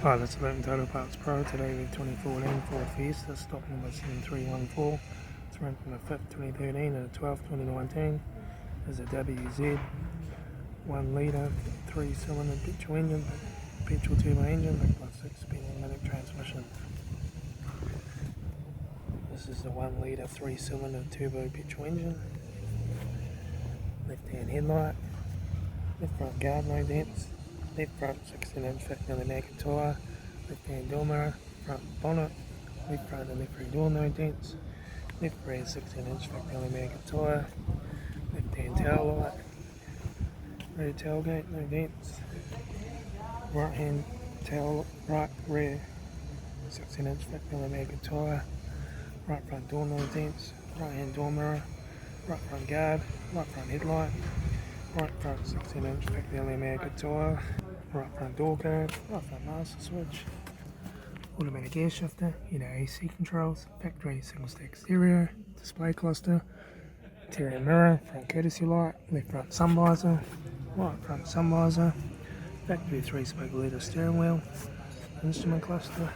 Hi, this is Litre Total Parts Pro. Today with 2014 Ford Fiesta, stock number 7314. It's run from the 5th 2013 to the 12th 2019. There's a WZ 1 litre 3-cylinder petrol engine, petrol turbo engine, plus 6-speed automatic transmission. This is the 1 litre 3-cylinder turbo petrol engine. Left hand headlight, left front guard, no dents, left front 16-inch factory magnet tyre, left hand door mirror, front bonnet, left front and left rear door, no dents, left rear 16-inch factory magnet tyre, left hand tail light, rear tailgate, no dents, right hand tail, right rear 16-inch factory magnet tyre, right front door, no dents, right hand door mirror, right front guard, right front headlight, right front 16-inch factory magnet tyre, right front door guard, right front master switch, automatic air shifter, AC controls, factory single stack stereo, display cluster, interior mirror, front courtesy light, left front sun visor, right front sun visor, factory 3-spoke leather steering wheel, instrument cluster,